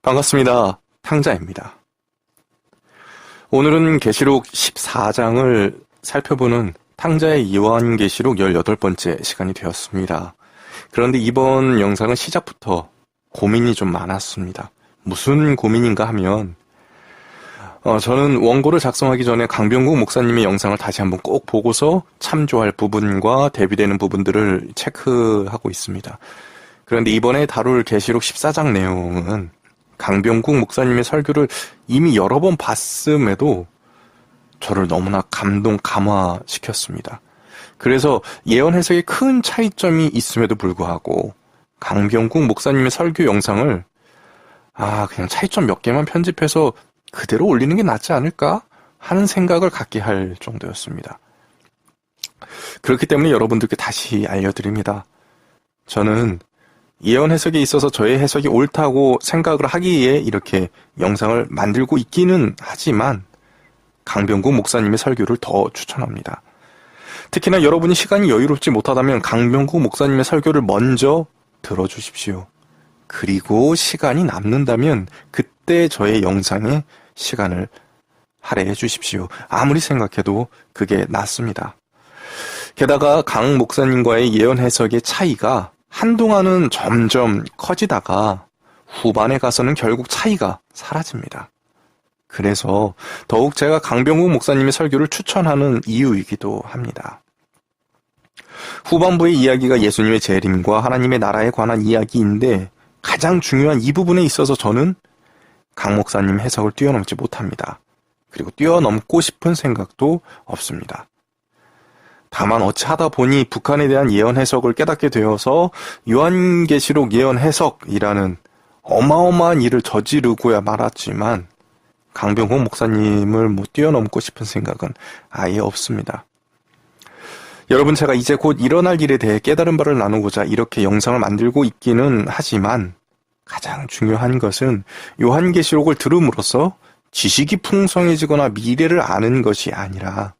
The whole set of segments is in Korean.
반갑습니다. 탕자입니다. 오늘은 계시록 14장을 살펴보는 탕자의 요한계시록 18번째 시간이 되었습니다. 그런데 이번 영상은 시작부터 고민이 좀 많았습니다. 무슨 고민인가 하면 저는 원고를 작성하기 전에 강병국 목사님의 영상을 다시 한번 꼭 보고서 참조할 부분과 대비되는 부분들을 체크하고 있습니다. 그런데 이번에 다룰 계시록 14장 내용은 강병국 목사님의 설교를 이미 여러 번 봤음에도 저를 너무나 감동시켰습니다. 그래서 예언 해석에 큰 차이점이 있음에도 불구하고 강병국 목사님의 설교 영상을 그냥 차이점 몇 개만 편집해서 그대로 올리는 게 낫지 않을까 하는 생각을 갖게 할 정도였습니다. 그렇기 때문에 여러분들께 다시 알려드립니다. 저는 예언 해석에 있어서 저의 해석이 옳다고 생각을 하기에 이렇게 영상을 만들고 있기는 하지만 강병국 목사님의 설교를 더 추천합니다. 특히나 여러분이 시간이 여유롭지 못하다면 강병국 목사님의 설교를 먼저 들어주십시오. 그리고 시간이 남는다면 그때 저의 영상에 시간을 할애해 주십시오. 아무리 생각해도 그게 낫습니다. 게다가 강 목사님과의 예언 해석의 차이가 한동안은 점점 커지다가 후반에 가서는 결국 차이가 사라집니다. 그래서 더욱 제가 강병국 목사님의 설교를 추천하는 이유이기도 합니다. 후반부의 이야기가 예수님의 재림과 하나님의 나라에 관한 이야기인데 가장 중요한 이 부분에 있어서 저는 강 목사님 해석을 뛰어넘지 못합니다. 그리고 뛰어넘고 싶은 생각도 없습니다. 다만 어찌 하다 보니 북한에 대한 예언 해석을 깨닫게 되어서 요한계시록 예언 해석이라는 어마어마한 일을 저지르고야 말았지만 강병국 목사님을 뛰어넘고 싶은 생각은 아예 없습니다. 여러분, 제가 이제 곧 일어날 일에 대해 깨달은 바를 나누고자 이렇게 영상을 만들고 있기는 하지만 가장 중요한 것은 요한계시록을 들음으로써 지식이 풍성해지거나 미래를 아는 것이 아니라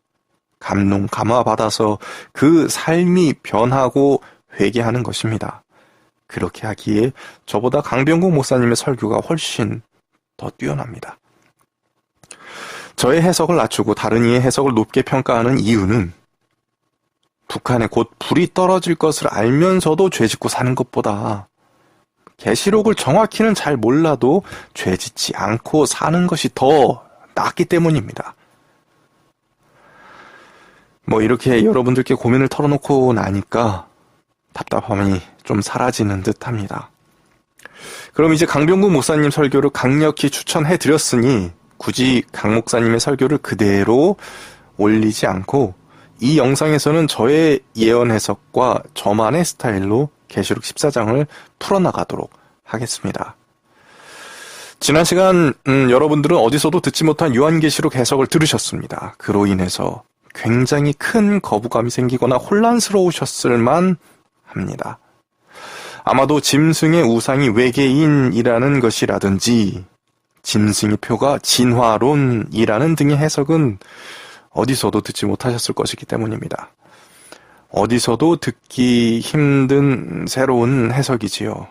감화받아서 그 삶이 변하고 회개하는 것입니다. 그렇게 하기에 저보다 강병국 목사님의 설교가 훨씬 더 뛰어납니다. 저의 해석을 낮추고 다른 이의 해석을 높게 평가하는 이유는 북한에 곧 불이 떨어질 것을 알면서도 죄짓고 사는 것보다 계시록을 정확히는 잘 몰라도 죄짓지 않고 사는 것이 더 낫기 때문입니다. 이렇게 여러분들께 고민을 털어놓고 나니까 답답함이 좀 사라지는 듯합니다. 그럼 이제 강병국 목사님 설교를 강력히 추천해드렸으니 굳이 강 목사님의 설교를 그대로 올리지 않고 이 영상에서는 저의 예언 해석과 저만의 스타일로 계시록 14장을 풀어나가도록 하겠습니다. 지난 시간 여러분들은 어디서도 듣지 못한 요한계시록 해석을 들으셨습니다. 그로 인해서 굉장히 큰 거부감이 생기거나 혼란스러우셨을만 합니다. 아마도 짐승의 우상이 외계인이라는 것이라든지 짐승의 표가 진화론이라는 등의 해석은 어디서도 듣지 못하셨을 것이기 때문입니다. 어디서도 듣기 힘든 새로운 해석이지요.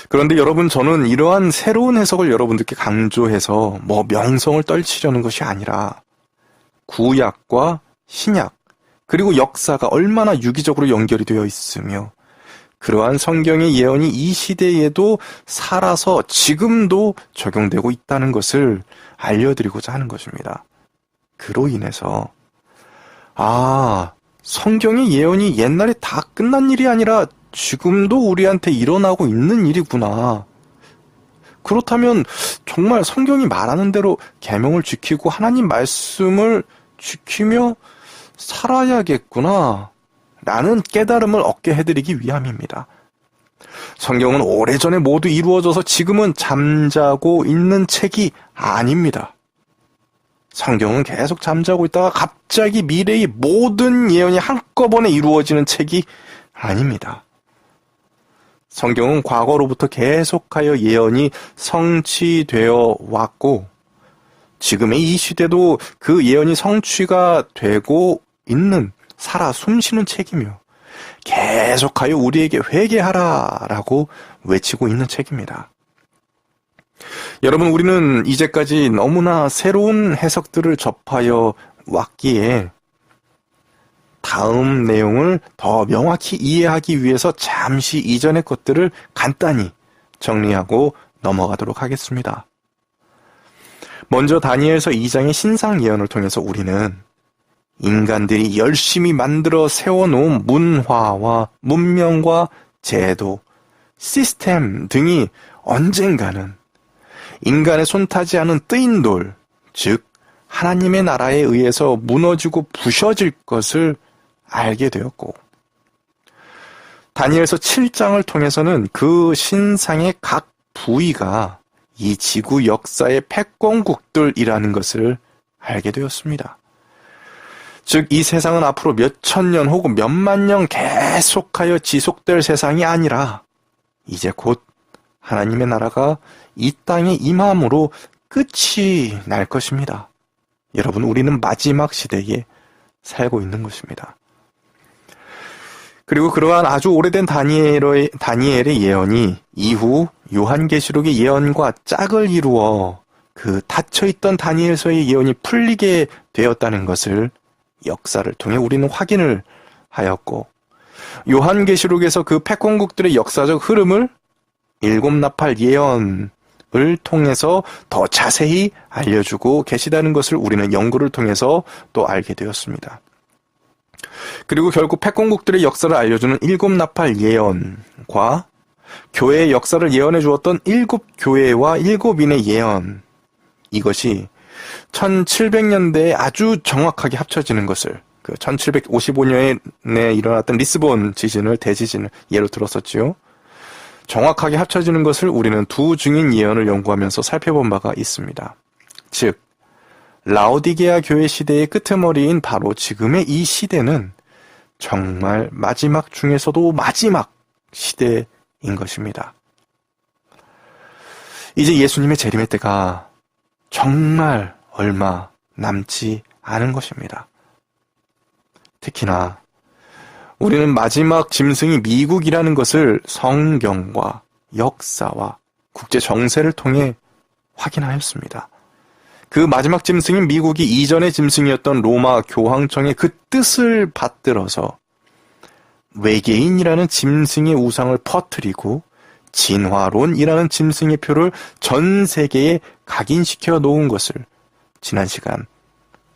그런데 여러분, 저는 이러한 새로운 해석을 여러분들께 강조해서 명성을 떨치려는 것이 아니라 구약과 신약, 그리고 역사가 얼마나 유기적으로 연결이 되어 있으며 그러한 성경의 예언이 이 시대에도 살아서 지금도 적용되고 있다는 것을 알려드리고자 하는 것입니다. 그로 인해서 성경의 예언이 옛날에 다 끝난 일이 아니라 지금도 우리한테 일어나고 있는 일이구나. 그렇다면 정말 성경이 말하는 대로 계명을 지키고 하나님 말씀을 지키며 살아야겠구나 라는 깨달음을 얻게 해드리기 위함입니다. 성경은 오래전에 모두 이루어져서 지금은 잠자고 있는 책이 아닙니다. 성경은 계속 잠자고 있다가 갑자기 미래의 모든 예언이 한꺼번에 이루어지는 책이 아닙니다. 성경은 과거로부터 계속하여 예언이 성취되어 왔고 지금의 이 시대도 그 예언이 성취가 되고 있는 살아 숨쉬는 책이며 계속하여 우리에게 회개하라라고 외치고 있는 책입니다. 여러분, 우리는 이제까지 너무나 새로운 해석들을 접하여 왔기에 다음 내용을 더 명확히 이해하기 위해서 잠시 이전의 것들을 간단히 정리하고 넘어가도록 하겠습니다. 먼저 다니엘서 2장의 신상 예언을 통해서 우리는 인간들이 열심히 만들어 세워놓은 문화와 문명과 제도, 시스템 등이 언젠가는 인간의 손타지 않은 뜨인 돌, 즉 하나님의 나라에 의해서 무너지고 부셔질 것을 알게 되었고, 다니엘서 7장을 통해서는 그 신상의 각 부위가 이 지구 역사의 패권국들이라는 것을 알게 되었습니다. 즉, 이 세상은 앞으로 몇천 년 혹은 몇만 년 계속하여 지속될 세상이 아니라 이제 곧 하나님의 나라가 이 땅에 임함으로 끝이 날 것입니다. 여러분, 우리는 마지막 시대에 살고 있는 것입니다. 그리고 그러한 아주 오래된 다니엘의 예언이 이후 요한계시록의 예언과 짝을 이루어 그 닫혀있던 다니엘서의 예언이 풀리게 되었다는 것을 역사를 통해 우리는 확인을 하였고, 요한계시록에서 그 패권국들의 역사적 흐름을 일곱 나팔 예언을 통해서 더 자세히 알려주고 계시다는 것을 우리는 연구를 통해서 또 알게 되었습니다. 그리고 결국 패권국들의 역사를 알려주는 일곱 나팔 예언과 교회의 역사를 예언해 주었던 일곱 교회와 일곱인의 예언, 이것이 1700년대에 아주 정확하게 합쳐지는 것을, 그 1755년에 일어났던 리스본 지진을, 대지진을 예로 들었었지요. 정확하게 합쳐지는 것을 우리는 두 증인 예언을 연구하면서 살펴본 바가 있습니다. 즉, 라오디게아 교회 시대의 끄트머리인 바로 지금의 이 시대는 정말 마지막 중에서도 마지막 시대인 것입니다. 이제 예수님의 재림의 때가 정말 얼마 남지 않은 것입니다. 특히나 우리는 마지막 짐승이 미국이라는 것을 성경과 역사와 국제 정세를 통해 확인하였습니다. 그 마지막 짐승인 미국이 이전의 짐승이었던 로마 교황청의 그 뜻을 받들어서 외계인이라는 짐승의 우상을 퍼뜨리고 진화론이라는 짐승의 표를 전 세계에 각인시켜 놓은 것을 지난 시간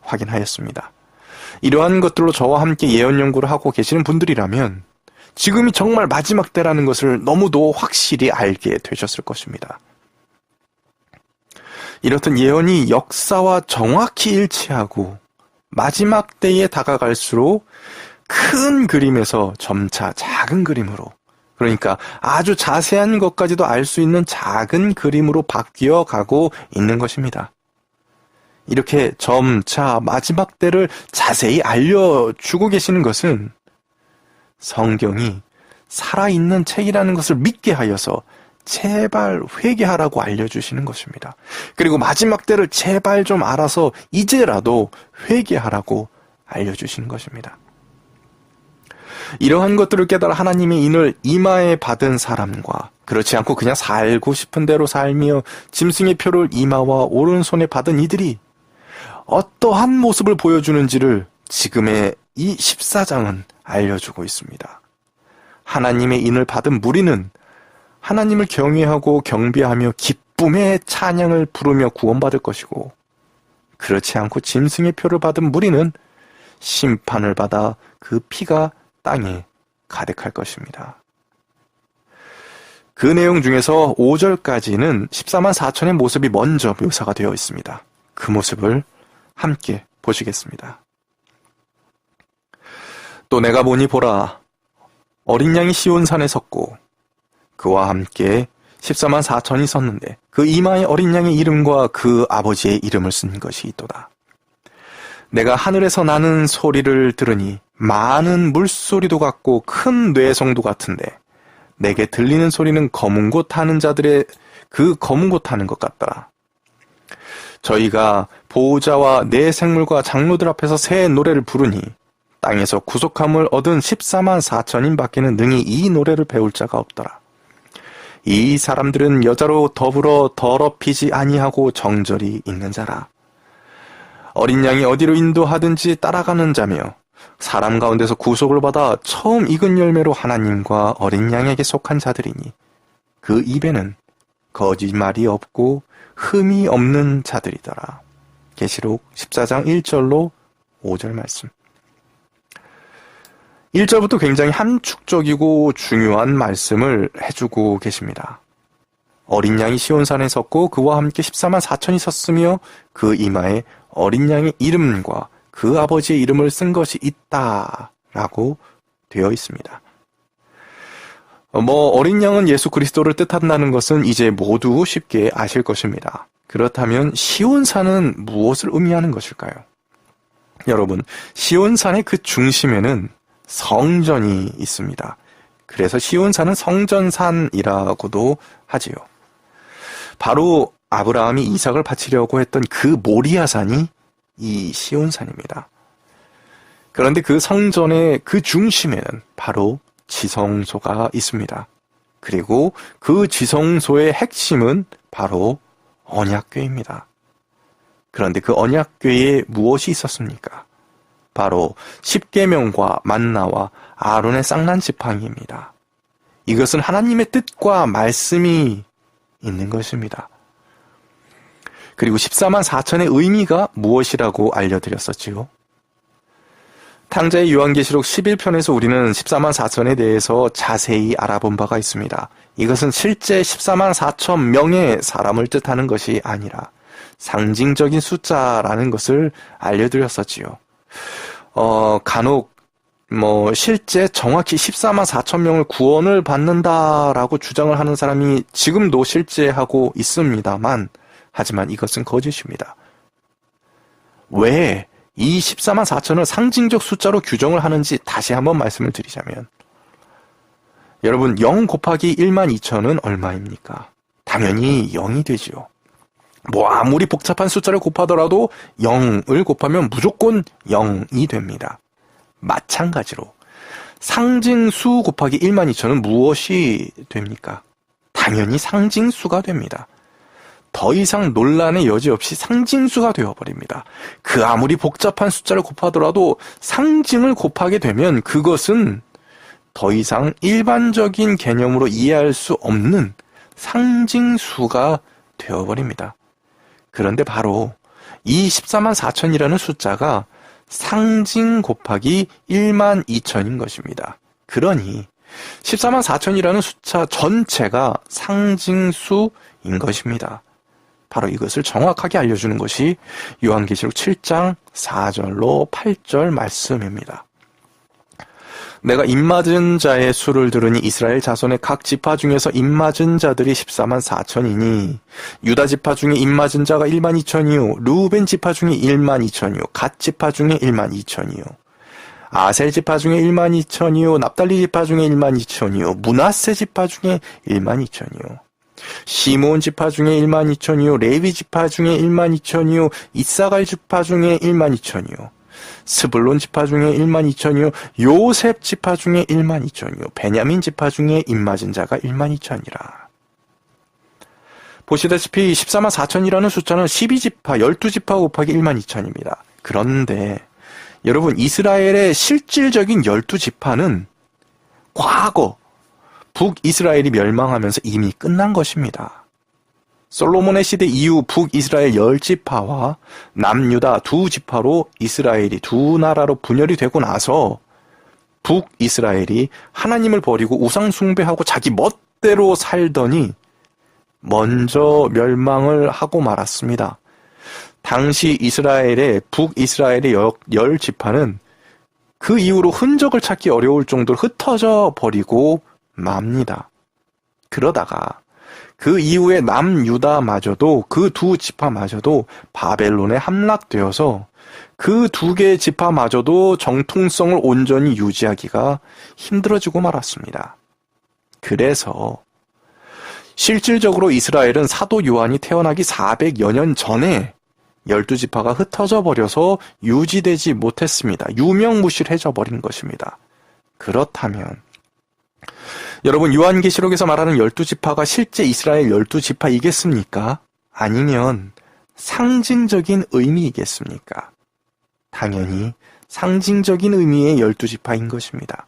확인하였습니다. 이러한 것들로 저와 함께 예언 연구를 하고 계시는 분들이라면 지금이 정말 마지막 때라는 것을 너무도 확실히 알게 되셨을 것입니다. 이렇듯 예언이 역사와 정확히 일치하고 마지막 때에 다가갈수록 큰 그림에서 점차 작은 그림으로, 그러니까 아주 자세한 것까지도 알 수 있는 작은 그림으로 바뀌어 가고 있는 것입니다. 이렇게 점차 마지막 때를 자세히 알려주고 계시는 것은 성경이 살아있는 책이라는 것을 믿게 하여서 제발 회개하라고 알려주시는 것입니다. 그리고 마지막 때를 제발 좀 알아서 이제라도 회개하라고 알려주시는 것입니다. 이러한 것들을 깨달아 하나님의 인을 이마에 받은 사람과 그렇지 않고 그냥 살고 싶은 대로 살며 짐승의 표를 이마와 오른손에 받은 이들이 어떠한 모습을 보여주는지를 지금의 이 14장은 알려주고 있습니다. 하나님의 인을 받은 무리는 하나님을 경외하고 경배하며 기쁨의 찬양을 부르며 구원받을 것이고, 그렇지 않고 짐승의 표를 받은 무리는 심판을 받아 그 피가 땅에 가득할 것입니다. 그 내용 중에서 5절까지는 14만 4천의 모습이 먼저 묘사가 되어 있습니다. 그 모습을 함께 보시겠습니다. 또 내가 보니 보라, 어린 양이 시온산에 섰고 그와 함께 14만 4천이 섰는데 그 이마에 어린 양의 이름과 그 아버지의 이름을 쓴 것이 있도다. 내가 하늘에서 나는 소리를 들으니 많은 물소리도 같고 큰 뇌성도 같은데 내게 들리는 소리는 검은 곳 타는 자들의 그 검은 곳 타는 것 같더라. 저희가 보호자와 내 생물과 장로들 앞에서 새 노래를 부르니 땅에서 구속함을 얻은 14만 4천인 밖에는 능히 이 노래를 배울 자가 없더라. 이 사람들은 여자로 더불어 더럽히지 아니하고 정절이 있는 자라. 어린 양이 어디로 인도하든지 따라가는 자며 사람 가운데서 구속을 받아 처음 익은 열매로 하나님과 어린 양에게 속한 자들이니 그 입에는 거짓말이 없고 흠이 없는 자들이더라. 계시록 14장 1절로 5절 말씀. 1절부터 굉장히 함축적이고 중요한 말씀을 해주고 계십니다. 어린 양이 시온산에 섰고 그와 함께 14만 4천이 섰으며 그 이마에 어린 양의 이름과 그 아버지의 이름을 쓴 것이 있다라고 되어 있습니다. 어린 양은 예수 그리스도를 뜻한다는 것은 이제 모두 쉽게 아실 것입니다. 그렇다면 시온산은 무엇을 의미하는 것일까요? 여러분, 시온산의 그 중심에는 성전이 있습니다. 그래서 시온산은 성전산이라고도 하지요. 바로 아브라함이 이삭을 바치려고 했던 그 모리아산이 이 시온산입니다. 그런데 그 성전의 그 중심에는 바로 지성소가 있습니다. 그리고 그 지성소의 핵심은 바로 언약궤입니다. 그런데 그 언약궤에 무엇이 있었습니까? 바로 십계명과 만나와 아론의 쌍난 지팡이입니다. 이것은 하나님의 뜻과 말씀이 있는 것입니다. 그리고 14만 4천의 의미가 무엇이라고 알려드렸었지요. 탕자의 요한계시록 11편에서 우리는 14만 4천에 대해서 자세히 알아본 바가 있습니다. 이것은 실제 14만 4천 명의 사람을 뜻하는 것이 아니라 상징적인 숫자라는 것을 알려드렸었지요. 간혹 실제 정확히 14만 4천 명을 구원을 받는다라고 주장을 하는 사람이 지금도 실제 하고 있습니다만, 하지만 이것은 거짓입니다. 왜 이 14만 4천을 상징적 숫자로 규정을 하는지 다시 한번 말씀을 드리자면, 여러분 0 곱하기 1만 2천은 얼마입니까? 당연히 0이 되지요. 아무리 복잡한 숫자를 곱하더라도 0을 곱하면 무조건 0이 됩니다. 마찬가지로 상징수 곱하기 1만 2천은 무엇이 됩니까? 당연히 상징수가 됩니다. 더 이상 논란의 여지 없이 상징수가 되어버립니다. 그 아무리 복잡한 숫자를 곱하더라도 상징을 곱하게 되면 그것은 더 이상 일반적인 개념으로 이해할 수 없는 상징수가 되어버립니다. 그런데 바로 이 14만 4천이라는 숫자가 상징 곱하기 1만 2천인 것입니다. 그러니 14만 4천이라는 숫자 전체가 상징수인 것입니다. 바로 이것을 정확하게 알려주는 것이 요한계시록 7장 4절로 8절 말씀입니다. 내가 입맞은 자의 수를 들으니 이스라엘 자손의 각 지파 중에서 입맞은 자들이 14만 4천이니 유다 지파 중에 입맞은 자가 1만 2천이요 루벤 지파 중에 1만 2천이요 갓 지파 중에 1만 2천이요 아셀 지파 중에 1만 2천이요 납달리 지파 중에 1만 2천이요 므낫세 지파 중에 1만 2천이요 시므온 지파 중에 1만 2천이요 레위 지파 중에 1만 2천이요 이사갈 지파 중에 1만 2천이요 스불론 지파 중에 1만 2천이요 요셉 지파 중에 1만 2천이요 베냐민 지파 중에 입맞은 자가 1만 2천이라. 보시다시피 14만 4천이라는 숫자는 12지파, 12지파 곱하기 1만 2천입니다. 그런데 여러분, 이스라엘의 실질적인 12지파는 과거 북이스라엘이 멸망하면서 이미 끝난 것입니다. 솔로몬의 시대 이후 북이스라엘 10지파와 남유다 2지파로 이스라엘이 두 나라로 분열이 되고 나서 북이스라엘이 하나님을 버리고 우상 숭배하고 자기 멋대로 살더니 먼저 멸망을 하고 말았습니다. 당시 북이스라엘의 10지파는 그 이후로 흔적을 찾기 어려울 정도로 흩어져 버리고 맙니다. 그러다가 그 이후에 남유다마저도 그 두 지파마저도 바벨론에 함락되어서 그 두 개의 지파마저도 정통성을 온전히 유지하기가 힘들어지고 말았습니다. 그래서 실질적으로 이스라엘은 사도 요한이 태어나기 400여 년 전에 12지파가 흩어져 버려서 유지되지 못했습니다. 유명무실해져 버린 것입니다. 그렇다면 여러분, 요한계시록에서 말하는 12지파가 실제 이스라엘 12지파이겠습니까? 아니면 상징적인 의미이겠습니까? 당연히 상징적인 의미의 12지파인 것입니다.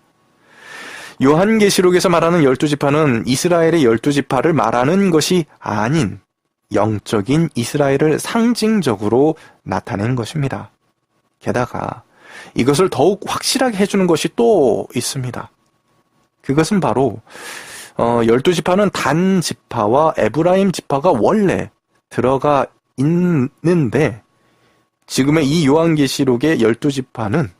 요한계시록에서 말하는 12지파는 이스라엘의 12지파를 말하는 것이 아닌 영적인 이스라엘을 상징적으로 나타낸 것입니다. 게다가 이것을 더욱 확실하게 해주는 것이 또 있습니다. 그것은 바로 12지파는 단 지파와 에브라임 지파가 원래 들어가 있는데 지금의 이 요한계시록의 12지파는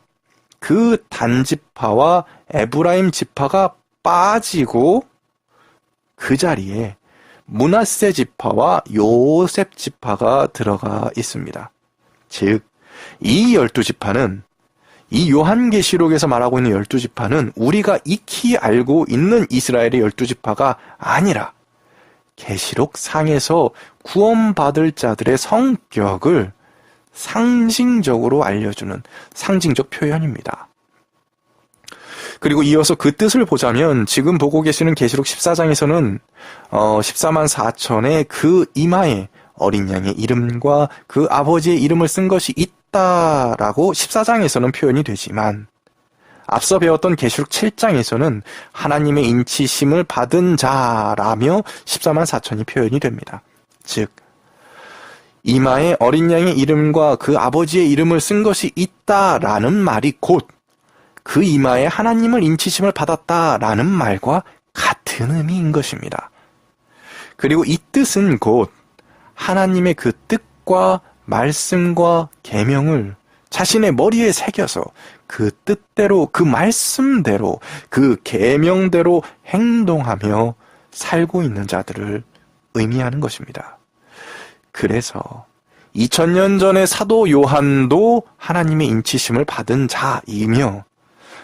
그 단지파와 에브라임 지파가 빠지고 그 자리에 므낫세 지파와 요셉 지파가 들어가 있습니다. 즉, 이 12지파는 이 요한계시록에서 말하고 있는 12지파는 우리가 익히 알고 있는 이스라엘의 12지파가 아니라 계시록 상에서 구원받을 자들의 성격을 상징적으로 알려주는 상징적 표현입니다. 그리고 이어서 그 뜻을 보자면 지금 보고 계시는 계시록 14장에서는 14만 4천의 그 이마에 어린 양의 이름과 그 아버지의 이름을 쓴 것이 있다라고 14장에서는 표현이 되지만 앞서 배웠던 계시록 7장에서는 하나님의 인치심을 받은 자라며 14만 4천이 표현이 됩니다. 즉 이마에 어린 양의 이름과 그 아버지의 이름을 쓴 것이 있다라는 말이 곧 그 이마에 하나님을 인치심을 받았다라는 말과 같은 의미인 것입니다. 그리고 이 뜻은 곧 하나님의 그 뜻과 말씀과 계명을 자신의 머리에 새겨서 그 뜻대로, 그 말씀대로, 그 계명대로 행동하며 살고 있는 자들을 의미하는 것입니다. 그래서 2000년 전의 사도 요한도 하나님의 인치심을 받은 자이며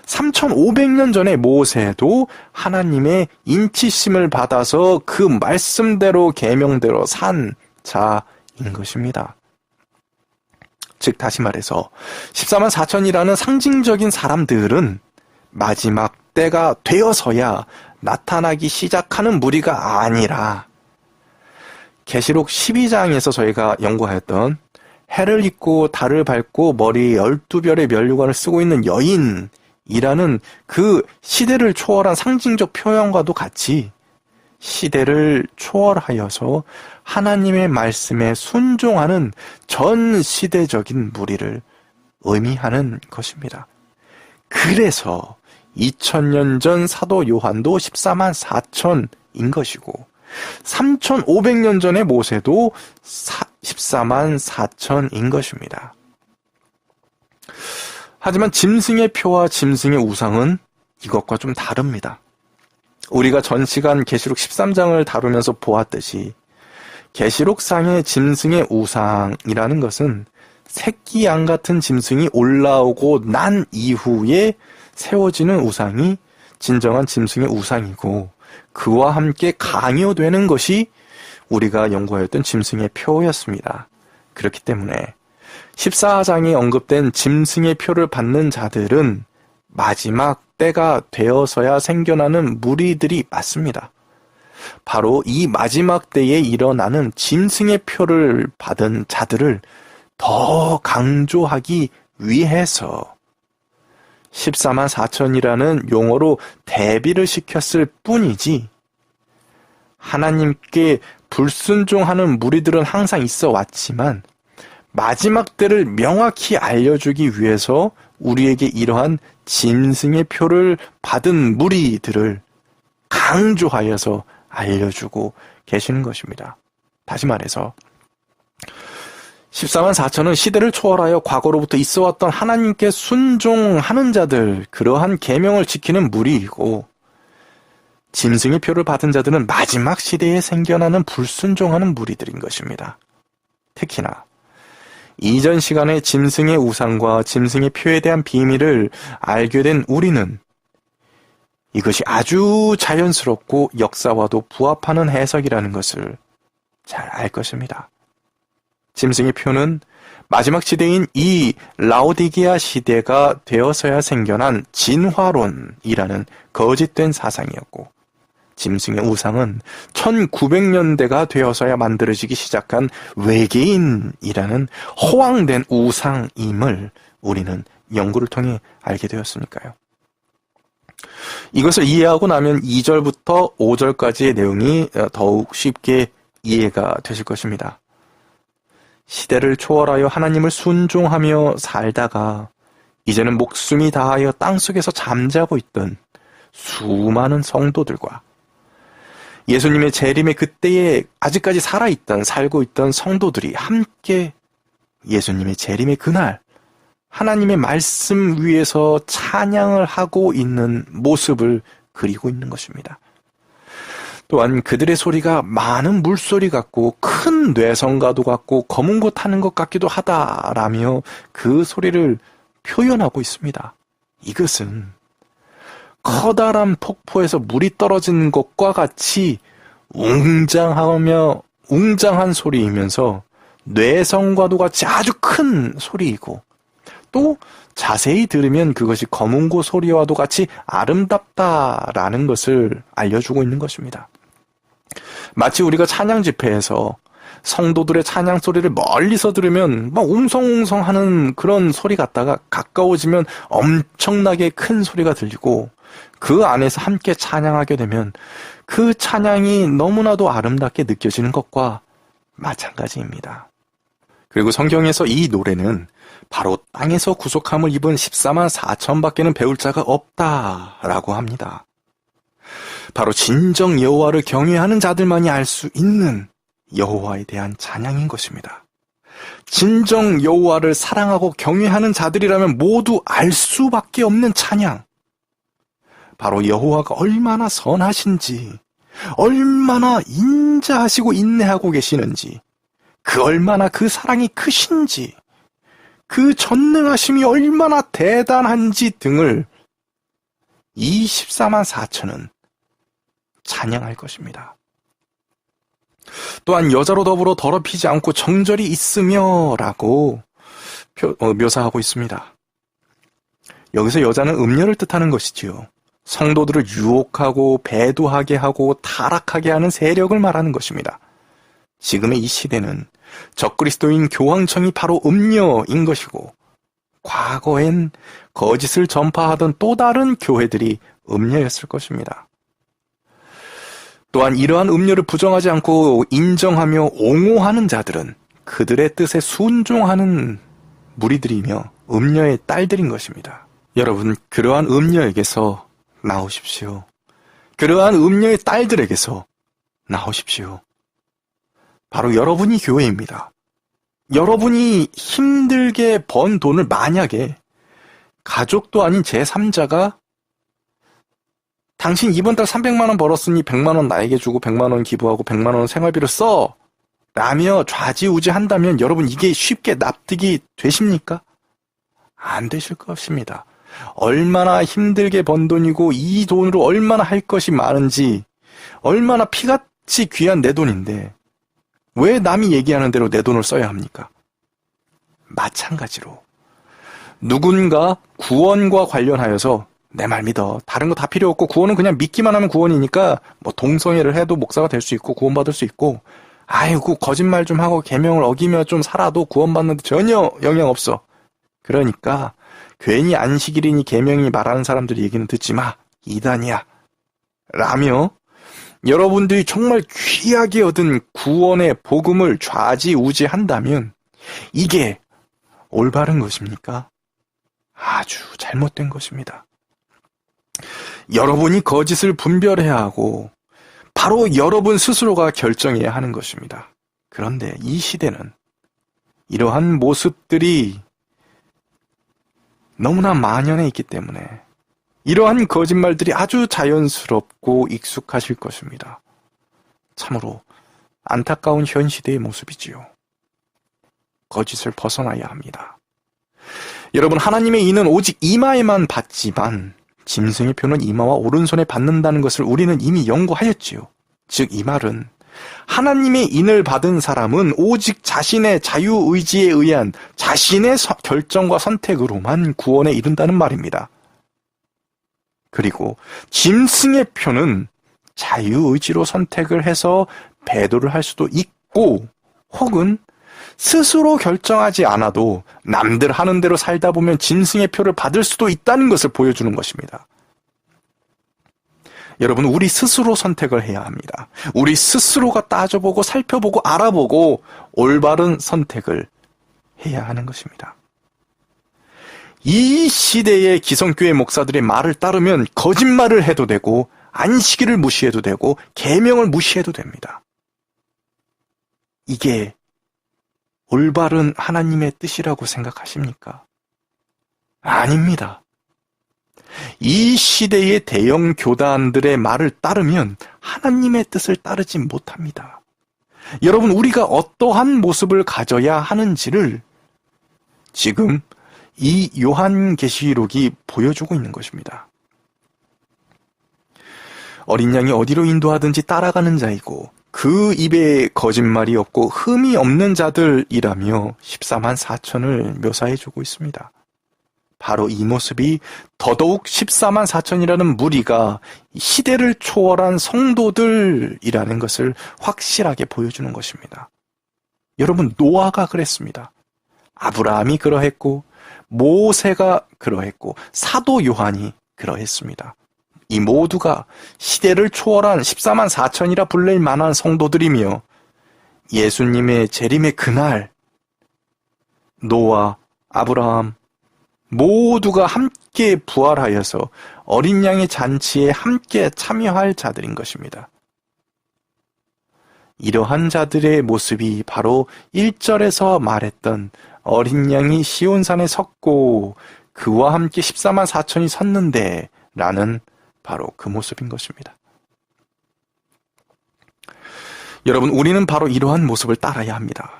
3500년 전의 모세도 하나님의 인치심을 받아서 그 말씀대로 계명대로 산 자인 것입니다. 즉 다시 말해서 14만 4천이라는 상징적인 사람들은 마지막 때가 되어서야 나타나기 시작하는 무리가 아니라 계시록 12장에서 저희가 연구하였던 해를 입고 달을 밟고 머리에 12별의 면류관을 쓰고 있는 여인이라는 그 시대를 초월한 상징적 표현과도 같이 시대를 초월하여서 하나님의 말씀에 순종하는 전 시대적인 무리를 의미하는 것입니다. 그래서 2000년 전 사도 요한도 14만 4천인 것이고 3500년 전의 모세도 14만 4천인 것입니다. 하지만 짐승의 표와 짐승의 우상은 이것과 좀 다릅니다. 우리가 전 시간 계시록 13장을 다루면서 보았듯이 계시록상의 짐승의 우상이라는 것은 새끼 양 같은 짐승이 올라오고 난 이후에 세워지는 우상이 진정한 짐승의 우상이고 그와 함께 강요되는 것이 우리가 연구하였던 짐승의 표였습니다. 그렇기 때문에 14장에 언급된 짐승의 표를 받는 자들은 마지막 때가 되어서야 생겨나는 무리들이 맞습니다. 바로 이 마지막 때에 일어나는 짐승의 표를 받은 자들을 더 강조하기 위해서 14만 4천이라는 용어로 대비를 시켰을 뿐이지 하나님께 불순종하는 무리들은 항상 있어 왔지만 마지막 때를 명확히 알려주기 위해서 우리에게 이러한 짐승의 표를 받은 무리들을 강조하여서 알려주고 계시는 것입니다. 다시 말해서 14만 4천은 시대를 초월하여 과거로부터 있어왔던 하나님께 순종하는 자들, 그러한 계명을 지키는 무리이고 짐승의 표를 받은 자들은 마지막 시대에 생겨나는 불순종하는 무리들인 것입니다. 특히나 이전 시간에 짐승의 우상과 짐승의 표에 대한 비밀을 알게 된 우리는 이것이 아주 자연스럽고 역사와도 부합하는 해석이라는 것을 잘 알 것입니다. 짐승의 표는 마지막 시대인 이 라오디게아 시대가 되어서야 생겨난 진화론이라는 거짓된 사상이었고 짐승의 우상은 1900년대가 되어서야 만들어지기 시작한 외계인이라는 허황된 우상임을 우리는 연구를 통해 알게 되었으니까요. 이것을 이해하고 나면 2절부터 5절까지의 내용이 더욱 쉽게 이해가 되실 것입니다. 시대를 초월하여 하나님을 순종하며 살다가 이제는 목숨이 다하여 땅속에서 잠자고 있던 수많은 성도들과 예수님의 재림의 그때에 아직까지 살고 있던 성도들이 함께 예수님의 재림의 그날 하나님의 말씀 위에서 찬양을 하고 있는 모습을 그리고 있는 것입니다. 또한 그들의 소리가 많은 물소리 같고 큰 뇌성가도 같고 검은 고 타는 것 같기도 하다라며 그 소리를 표현하고 있습니다. 이것은 커다란 폭포에서 물이 떨어지는 것과 같이 웅장한 소리이면서 뇌성과도 같이 아주 큰 소리이고 또 자세히 들으면 그것이 검은고 소리와도 같이 아름답다라는 것을 알려주고 있는 것입니다. 마치 우리가 찬양 집회에서 성도들의 찬양 소리를 멀리서 들으면 막 웅성웅성 하는 그런 소리 같다가 가까워지면 엄청나게 큰 소리가 들리고 그 안에서 함께 찬양하게 되면 그 찬양이 너무나도 아름답게 느껴지는 것과 마찬가지입니다. 그리고 성경에서 이 노래는 바로 땅에서 구속함을 입은 14만 4천밖에는 배울 자가 없다라고 합니다. 바로 진정 여호와를 경외하는 자들만이 알 수 있는 여호와에 대한 찬양인 것입니다. 진정 여호와를 사랑하고 경외하는 자들이라면 모두 알 수밖에 없는 찬양. 바로 여호와가 얼마나 선하신지, 얼마나 인자하시고 인내하고 계시는지, 얼마나 그 사랑이 크신지, 그 전능하심이 얼마나 대단한지 등을 이 14만 4천은 찬양할 것입니다. 또한 여자로 더불어 더럽히지 않고 정절이 있으며 라고 묘사하고 있습니다. 여기서 여자는 음녀를 뜻하는 것이지요. 성도들을 유혹하고 배도하게 하고 타락하게 하는 세력을 말하는 것입니다. 지금의 이 시대는 적그리스도인 교황청이 바로 음녀인 것이고 과거엔 거짓을 전파하던 또 다른 교회들이 음녀였을 것입니다. 또한 이러한 음녀를 부정하지 않고 인정하며 옹호하는 자들은 그들의 뜻에 순종하는 무리들이며 음녀의 딸들인 것입니다. 여러분, 그러한 음녀에게서 나오십시오. 그러한 음녀의 딸들에게서 나오십시오. 바로 여러분이 교회입니다. 여러분이 힘들게 번 돈을 만약에 가족도 아닌 제3자가 당신 이번 달 300만 원 벌었으니 100만 원 나에게 주고 100만 원 기부하고 100만 원 생활비로 써 라며 좌지우지 한다면 여러분 이게 쉽게 납득이 되십니까? 안 되실 것입니다. 얼마나 힘들게 번 돈이고 이 돈으로 얼마나 할 것이 많은지 얼마나 피같이 귀한 내 돈인데 왜 남이 얘기하는 대로 내 돈을 써야 합니까? 마찬가지로 누군가 구원과 관련하여서 내 말 믿어. 다른 거 다 필요 없고 구원은 그냥 믿기만 하면 구원이니까 뭐 동성애를 해도 목사가 될 수 있고 구원받을 수 있고 아이고 거짓말 좀 하고 계명을 어기며 좀 살아도 구원받는데 전혀 영향 없어. 그러니까 괜히 안식일이니 계명이 말하는 사람들이 얘기는 듣지 마. 이단이야. 라며 여러분들이 정말 귀하게 얻은 구원의 복음을 좌지우지한다면 이게 올바른 것입니까? 아주 잘못된 것입니다. 여러분이 거짓을 분별해야 하고 바로 여러분 스스로가 결정해야 하는 것입니다. 그런데 이 시대는 이러한 모습들이 너무나 만연해 있기 때문에 이러한 거짓말들이 아주 자연스럽고 익숙하실 것입니다. 참으로 안타까운 현 시대의 모습이지요. 거짓을 벗어나야 합니다. 여러분, 하나님의 인은 오직 이마에만 받지만 짐승의 표는 이마와 오른손에 받는다는 것을 우리는 이미 연구하였지요. 즉 이 말은 하나님의 인을 받은 사람은 오직 자신의 자유의지에 의한 자신의 결정과 선택으로만 구원에 이른다는 말입니다. 그리고 짐승의 표는 자유의지로 선택을 해서 배도를 할 수도 있고, 혹은 스스로 결정하지 않아도 남들 하는 대로 살다 보면 짐승의 표를 받을 수도 있다는 것을 보여주는 것입니다. 여러분, 우리 스스로 선택을 해야 합니다. 우리 스스로가 따져보고 살펴보고 알아보고 올바른 선택을 해야 하는 것입니다. 이 시대의 기성교회 목사들의 말을 따르면 거짓말을 해도 되고 안식일을 무시해도 되고 계명을 무시해도 됩니다. 이게 올바른 하나님의 뜻이라고 생각하십니까? 아닙니다. 이 시대의 대형 교단들의 말을 따르면 하나님의 뜻을 따르지 못합니다. 여러분, 우리가 어떠한 모습을 가져야 하는지를 지금 이 요한계시록이 보여주고 있는 것입니다. 어린 양이 어디로 인도하든지 따라가는 자이고 그 입에 거짓말이 없고 흠이 없는 자들이라며 14만 4천을 묘사해주고 있습니다. 바로 이 모습이 더더욱 14만 4천이라는 무리가 시대를 초월한 성도들이라는 것을 확실하게 보여주는 것입니다. 여러분, 노아가 그랬습니다. 아브라함이 그러했고 모세가 그러했고 사도 요한이 그러했습니다. 이 모두가 시대를 초월한 14만 4천이라 불릴 만한 성도들이며 예수님의 재림의 그날 노아, 아브라함 모두가 함께 부활하여서 어린 양의 잔치에 함께 참여할 자들인 것입니다. 이러한 자들의 모습이 바로 1절에서 말했던 어린 양이 시온산에 섰고 그와 함께 14만 4천이 섰는데 라는 바로 그 모습인 것입니다. 여러분, 우리는 바로 이러한 모습을 따라야 합니다.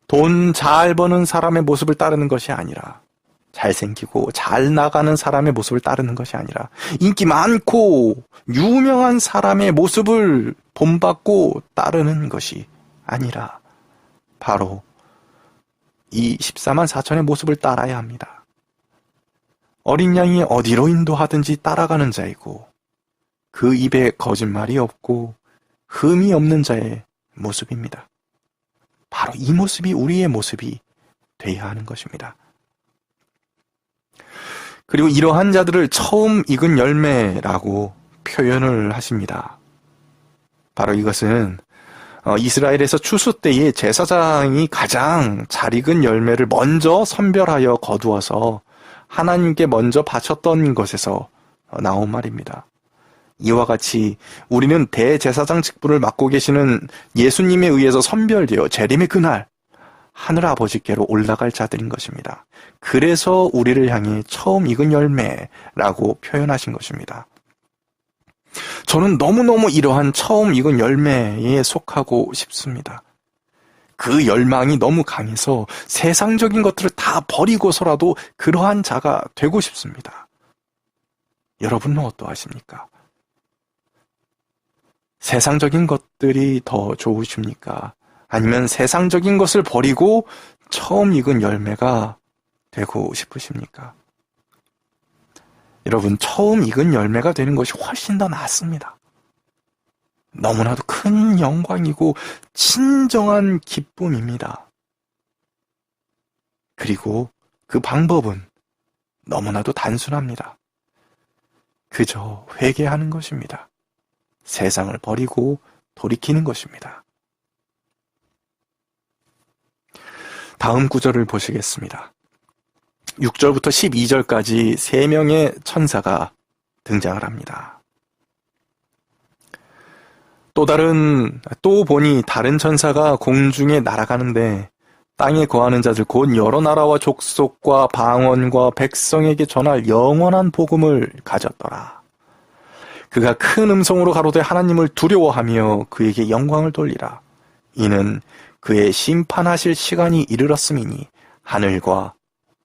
돈 잘 버는 사람의 모습을 따르는 것이 아니라 잘생기고 잘 나가는 사람의 모습을 따르는 것이 아니라 인기 많고 유명한 사람의 모습을 본받고 따르는 것이 아니라 바로 이 14만 4천의 모습을 따라야 합니다. 어린 양이 어디로 인도하든지 따라가는 자이고 그 입에 거짓말이 없고 흠이 없는 자의 모습입니다. 바로 이 모습이 우리의 모습이 되어야 하는 것입니다. 그리고 이러한 자들을 처음 익은 열매라고 표현을 하십니다. 바로 이것은 이스라엘에서 추수 때에 제사장이 가장 잘 익은 열매를 먼저 선별하여 거두어서 하나님께 먼저 바쳤던 것에서 나온 말입니다. 이와 같이 우리는 대제사장 직분을 맡고 계시는 예수님에 의해서 선별되어 재림의 그날 하늘 아버지께로 올라갈 자들인 것입니다. 그래서 우리를 향해 처음 익은 열매라고 표현하신 것입니다. 저는 너무너무 이러한 처음 익은 열매에 속하고 싶습니다. 그 열망이 너무 강해서 세상적인 것들을 다 버리고서라도 그러한 자가 되고 싶습니다. 여러분은 어떠하십니까? 세상적인 것들이 더 좋으십니까? 아니면 세상적인 것을 버리고 처음 익은 열매가 되고 싶으십니까? 여러분, 처음 익은 열매가 되는 것이 훨씬 더 낫습니다. 너무나도 큰 영광이고 진정한 기쁨입니다. 그리고 그 방법은 너무나도 단순합니다. 그저 회개하는 것입니다. 세상을 버리고 돌이키는 것입니다. 다음 구절을 보시겠습니다. 6절부터 12절까지 3명의 천사가 등장을 합니다. 또 보니 다른 천사가 공중에 날아가는데 땅에 거하는 자들 곧 여러 나라와 족속과 방언과 백성에게 전할 영원한 복음을 가졌더라. 그가 큰 음성으로 가로되 하나님을 두려워하며 그에게 영광을 돌리라. 이는 그의 심판하실 시간이 이르렀음이니 하늘과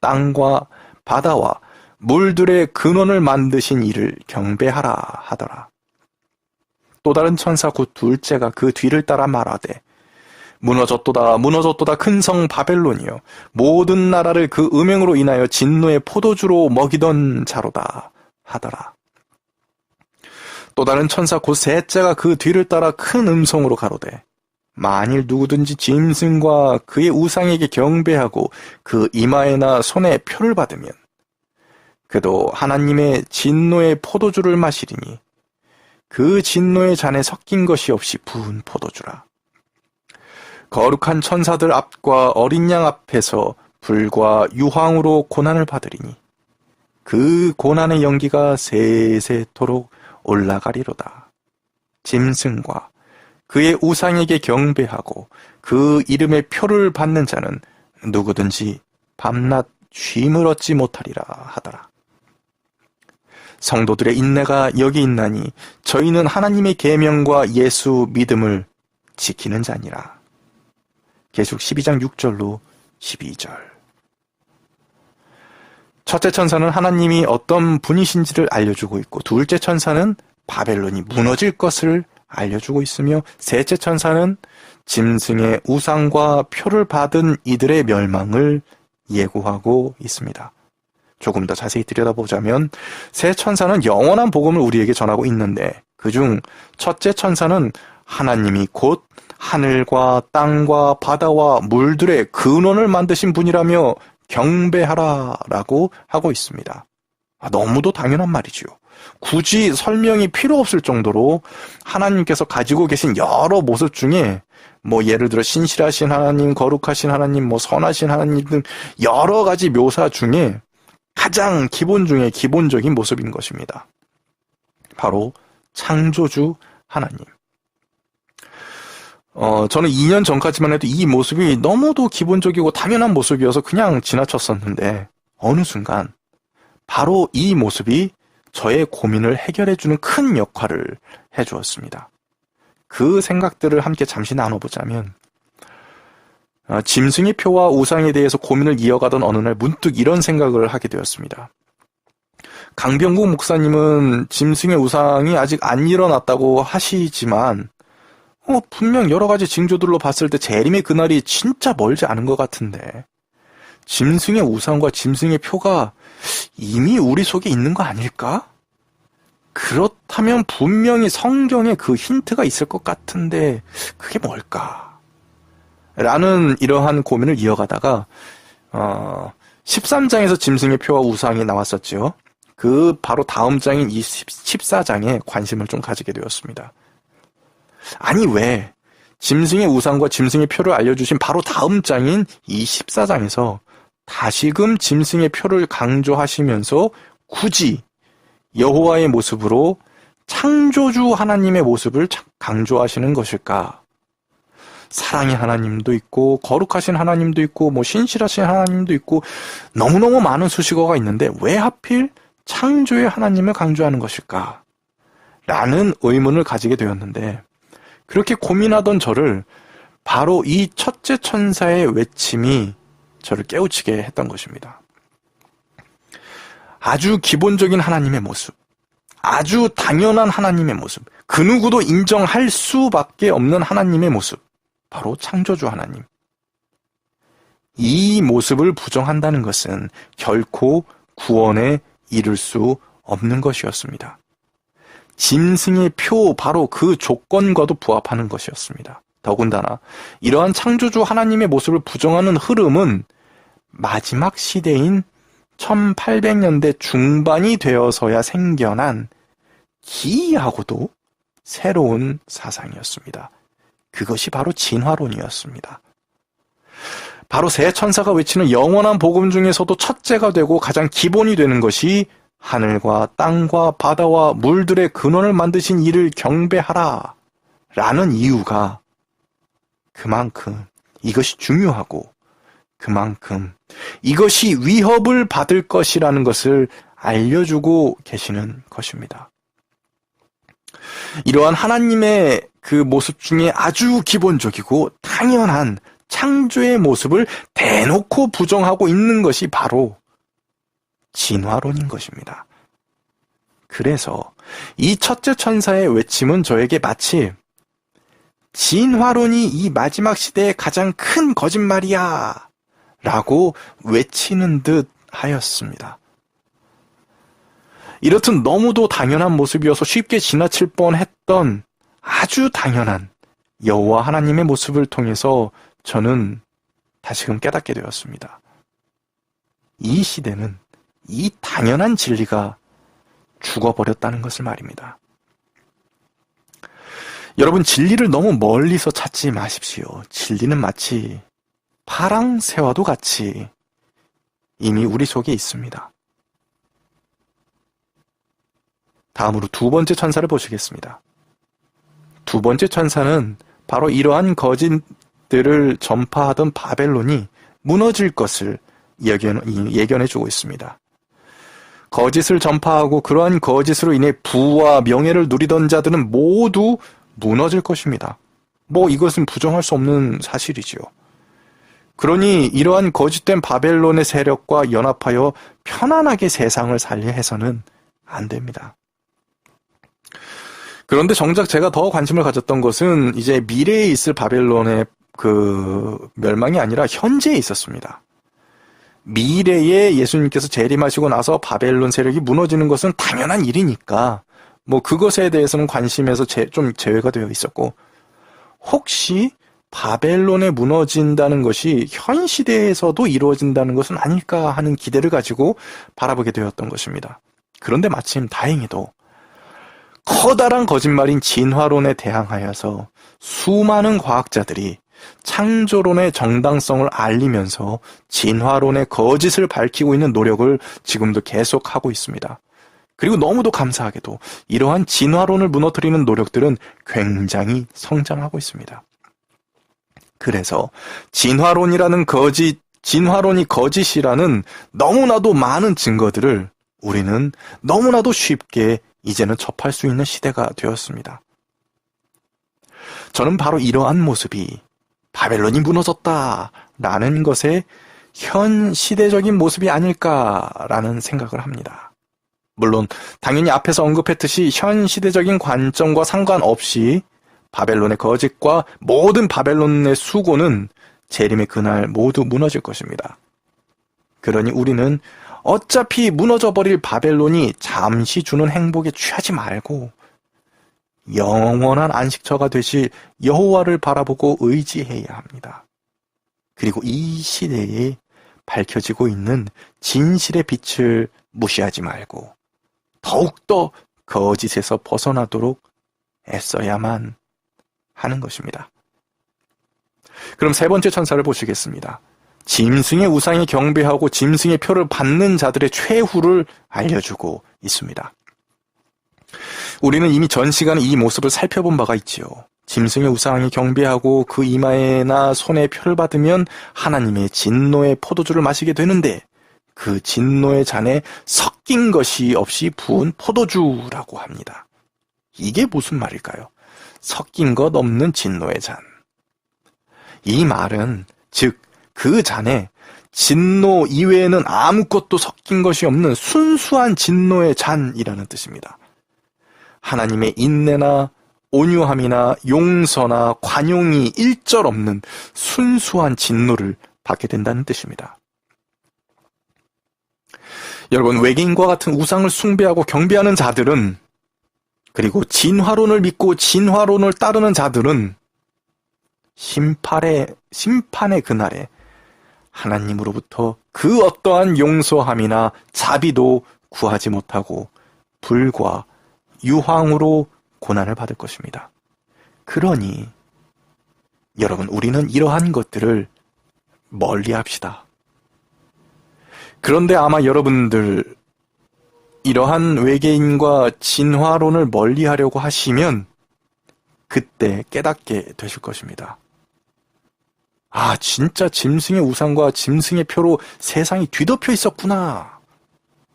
땅과 바다와 물들의 근원을 만드신 이를 경배하라 하더라. 또 다른 천사 곧 둘째가 그 뒤를 따라 말하되 무너졌도다 무너졌도다 큰 성 바벨론이여 모든 나라를 그 음행으로 인하여 진노의 포도주로 먹이던 자로다 하더라. 또 다른 천사 곧 셋째가 그 뒤를 따라 큰 음성으로 가로되 만일 누구든지 짐승과 그의 우상에게 경배하고 그 이마에나 손에 표를 받으면 그도 하나님의 진노의 포도주를 마시리니 그 진노의 잔에 섞인 것이 없이 부은 포도주라. 거룩한 천사들 앞과 어린 양 앞에서 불과 유황으로 고난을 받으리니 그 고난의 연기가 세세토록 올라가리로다. 짐승과 그의 우상에게 경배하고 그 이름의 표를 받는 자는 누구든지 밤낮 쉼을 얻지 못하리라 하더라. 성도들의 인내가 여기 있나니 저희는 하나님의 계명과 예수 믿음을 지키는 자니라. 계시록 12장 6절로 12절. 첫째 천사는 하나님이 어떤 분이신지를 알려주고 있고, 둘째 천사는 바벨론이 무너질 것을 알려주고 있으며, 셋째 천사는 짐승의 우상과 표를 받은 이들의 멸망을 예고하고 있습니다. 조금 더 자세히 들여다보자면 세 천사는 영원한 복음을 우리에게 전하고 있는데, 그중 첫째 천사는 하나님이 곧 하늘과 땅과 바다와 물들의 근원을 만드신 분이라며 경배하라 라고 하고 있습니다. 너무도 당연한 말이죠. 굳이 설명이 필요 없을 정도로 하나님께서 가지고 계신 여러 모습 중에 예를 들어 신실하신 하나님, 거룩하신 하나님, 선하신 하나님 등 여러 가지 묘사 중에 가장 기본 중에 기본적인 모습인 것입니다. 바로 창조주 하나님. 저는 2년 전까지만 해도 이 모습이 너무도 기본적이고 당연한 모습이어서 그냥 지나쳤었는데, 어느 순간 바로 이 모습이 저의 고민을 해결해주는 큰 역할을 해주었습니다. 그 생각들을 함께 잠시 나눠보자면, 짐승의 표와 우상에 대해서 고민을 이어가던 어느 날 문득 이런 생각을 하게 되었습니다. 강병국 목사님은 짐승의 우상이 아직 안 일어났다고 하시지만 분명 여러 가지 징조들로 봤을 때 재림의 그날이 진짜 멀지 않은 것 같은데, 짐승의 우상과 짐승의 표가 이미 우리 속에 있는 거 아닐까? 그렇다면 분명히 성경에 그 힌트가 있을 것 같은데 그게 뭘까? 라는 이러한 고민을 이어가다가 13장에서 짐승의 표와 우상이 나왔었죠. 그 바로 다음 장인 이 14장에 관심을 좀 가지게 되었습니다. 아니, 왜 짐승의 우상과 짐승의 표를 알려주신 바로 다음 장인 이 14장에서 다시금 짐승의 표를 강조하시면서 굳이 여호와의 모습으로 창조주 하나님의 모습을 강조하시는 것일까? 사랑의 하나님도 있고 거룩하신 하나님도 있고 신실하신 하나님도 있고 너무너무 많은 수식어가 있는데 왜 하필 창조의 하나님을 강조하는 것일까? 라는 의문을 가지게 되었는데, 그렇게 고민하던 저를 바로 이 첫째 천사의 외침이 저를 깨우치게 했던 것입니다. 아주 기본적인 하나님의 모습, 아주 당연한 하나님의 모습, 그 누구도 인정할 수밖에 없는 하나님의 모습, 바로 창조주 하나님. 이 모습을 부정한다는 것은 결코 구원에 이를 수 없는 것이었습니다. 짐승의 표, 바로 그 조건과도 부합하는 것이었습니다. 더군다나 이러한 창조주 하나님의 모습을 부정하는 흐름은 마지막 시대인 1800년대 중반이 되어서야 생겨난 기이하고도 새로운 사상이었습니다. 그것이 바로 진화론이었습니다. 바로 세 천사가 외치는 영원한 복음 중에서도 첫째가 되고 가장 기본이 되는 것이 하늘과 땅과 바다와 물들의 근원을 만드신 이를 경배하라 라는 이유가 그만큼 이것이 중요하고 그만큼 이것이 위협을 받을 것이라는 것을 알려주고 계시는 것입니다. 이러한 하나님의 그 모습 중에 아주 기본적이고 당연한 창조의 모습을 대놓고 부정하고 있는 것이 바로 진화론인 것입니다. 그래서 이 첫째 천사의 외침은 저에게 마치 진화론이 이 마지막 시대의 가장 큰 거짓말이야 라고 외치는 듯 하였습니다. 이렇듯 너무도 당연한 모습이어서 쉽게 지나칠 뻔했던 아주 당연한 여호와 하나님의 모습을 통해서 저는 다시금 깨닫게 되었습니다. 이 시대는 이 당연한 진리가 죽어버렸다는 것을 말입니다. 여러분, 진리를 너무 멀리서 찾지 마십시오. 진리는 마치 파랑새와도 같이 이미 우리 속에 있습니다. 다음으로 두 번째 천사를 보시겠습니다. 두 번째 천사는 바로 이러한 거짓들을 전파하던 바벨론이 무너질 것을 예견해주고 있습니다. 거짓을 전파하고 그러한 거짓으로 인해 부와 명예를 누리던 자들은 모두 무너질 것입니다. 이것은 부정할 수 없는 사실이지요. 그러니 이러한 거짓된 바벨론의 세력과 연합하여 편안하게 세상을 살려 해서는 안 됩니다. 그런데 정작 제가 더 관심을 가졌던 것은 이제 미래에 있을 바벨론의 그 멸망이 아니라 현재에 있었습니다. 미래에 예수님께서 재림하시고 나서 바벨론 세력이 무너지는 것은 당연한 일이니까 그것에 대해서는 관심에서 좀 제외가 되어 있었고, 혹시 바벨론에 무너진다는 것이 현 시대에서도 이루어진다는 것은 아닐까 하는 기대를 가지고 바라보게 되었던 것입니다. 그런데 마침 다행히도 커다란 거짓말인 진화론에 대항하여서 수많은 과학자들이 창조론의 정당성을 알리면서 진화론의 거짓을 밝히고 있는 노력을 지금도 계속하고 있습니다. 그리고 너무도 감사하게도 이러한 진화론을 무너뜨리는 노력들은 굉장히 성장하고 있습니다. 그래서 진화론이 거짓이라는 너무나도 많은 증거들을 우리는 너무나도 쉽게 이제는 접할 수 있는 시대가 되었습니다. 저는 바로 이러한 모습이 바벨론이 무너졌다라는 것의 현 시대적인 모습이 아닐까라는 생각을 합니다. 물론 당연히 앞에서 언급했듯이 현 시대적인 관점과 상관없이 바벨론의 거짓과 모든 바벨론의 수고는 재림의 그날 모두 무너질 것입니다. 그러니 우리는 어차피 무너져버릴 바벨론이 잠시 주는 행복에 취하지 말고 영원한 안식처가 되실 여호와를 바라보고 의지해야 합니다. 그리고 이 시대에 밝혀지고 있는 진실의 빛을 무시하지 말고 더욱더 거짓에서 벗어나도록 애써야만 하는 것입니다. 그럼 세 번째 천사를 보시겠습니다. 짐승의 우상에 경배하고 짐승의 표를 받는 자들의 최후를 알려주고 있습니다. 우리는 이미 전 시간에 이 모습을 살펴본 바가 있지요. 짐승의 우상에 경배하고 그 이마에나 손에 표를 받으면 하나님의 진노의 포도주를 마시게 되는데, 그 진노의 잔에 섞인 것이 없이 부은 포도주라고 합니다. 이게 무슨 말일까요? 섞인 것 없는 진노의 잔. 이 말은 즉 그 잔에 진노 이외에는 아무것도 섞인 것이 없는 순수한 진노의 잔이라는 뜻입니다. 하나님의 인내나 온유함이나 용서나 관용이 일절 없는 순수한 진노를 받게 된다는 뜻입니다. 여러분, 외계인과 같은 우상을 숭배하고 경배하는 자들은, 그리고 진화론을 믿고 진화론을 따르는 자들은 심판의 그날에 하나님으로부터 그 어떠한 용서함이나 자비도 구하지 못하고 불과 유황으로 고난을 받을 것입니다. 그러니 여러분, 우리는 이러한 것들을 멀리합시다. 그런데 아마 여러분들 이러한 외계인과 진화론을 멀리하려고 하시면 그때 깨닫게 되실 것입니다. 아, 진짜 짐승의 우상과 짐승의 표로 세상이 뒤덮여 있었구나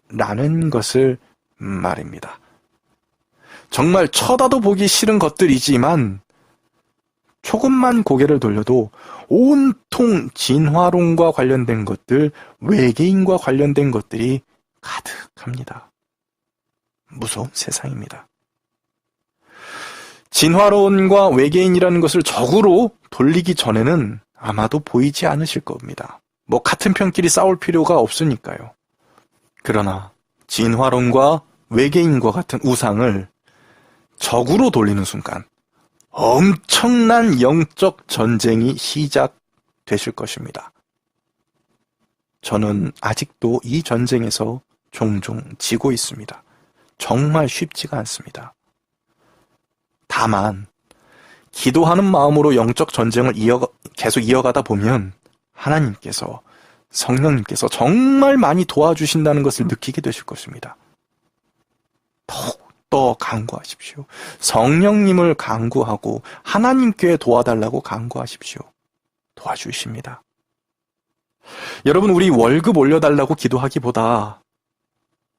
라는 것을 말입니다. 정말 쳐다도 보기 싫은 것들이지만 조금만 고개를 돌려도 온통 진화론과 관련된 것들, 외계인과 관련된 것들이 가득합니다. 무서운 세상입니다. 진화론과 외계인이라는 것을 적으로 돌리기 전에는 아마도 보이지 않으실 겁니다. 같은 편끼리 싸울 필요가 없으니까요. 그러나 진화론과 외계인과 같은 우상을 적으로 돌리는 순간 엄청난 영적 전쟁이 시작되실 것입니다. 저는 아직도 이 전쟁에서 종종 지고 있습니다. 정말 쉽지가 않습니다. 다만 기도하는 마음으로 영적 전쟁을 계속 이어가다 보면 하나님께서, 성령님께서 정말 많이 도와주신다는 것을 느끼게 되실 것입니다. 더욱더 간구하십시오. 성령님을 간구하고 하나님께 도와달라고 간구하십시오. 도와주십니다. 여러분, 우리 월급 올려달라고 기도하기보다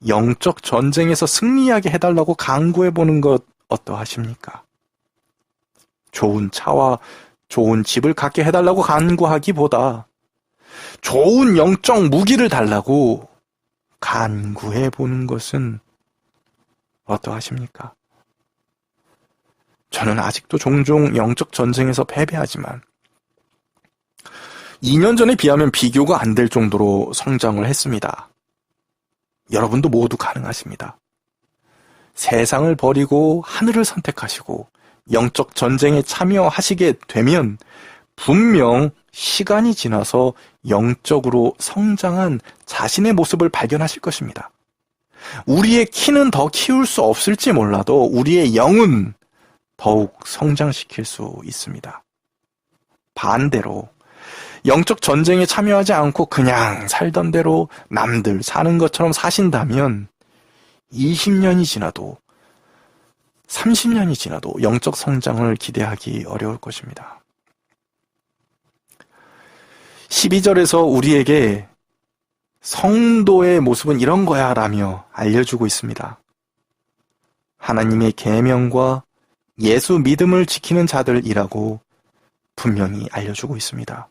영적 전쟁에서 승리하게 해달라고 간구해보는 것 어떠하십니까? 좋은 차와 좋은 집을 갖게 해달라고 간구하기보다 좋은 영적 무기를 달라고 간구해보는 것은 어떠하십니까? 저는 아직도 종종 영적 전쟁에서 패배하지만 2년 전에 비하면 비교가 안 될 정도로 성장을 했습니다. 여러분도 모두 가능하십니다. 세상을 버리고 하늘을 선택하시고 영적 전쟁에 참여하시게 되면 분명 시간이 지나서 영적으로 성장한 자신의 모습을 발견하실 것입니다. 우리의 키는 더 키울 수 없을지 몰라도 우리의 영은 더욱 성장시킬 수 있습니다. 반대로 영적 전쟁에 참여하지 않고 그냥 살던 대로 남들 사는 것처럼 사신다면 20년이 지나도 30년이 지나도 영적 성장을 기대하기 어려울 것입니다. 12절에서 우리에게 성도의 모습은 이런 거야 라며 알려주고 있습니다. 하나님의 계명과 예수 믿음을 지키는 자들이라고 분명히 알려주고 있습니다.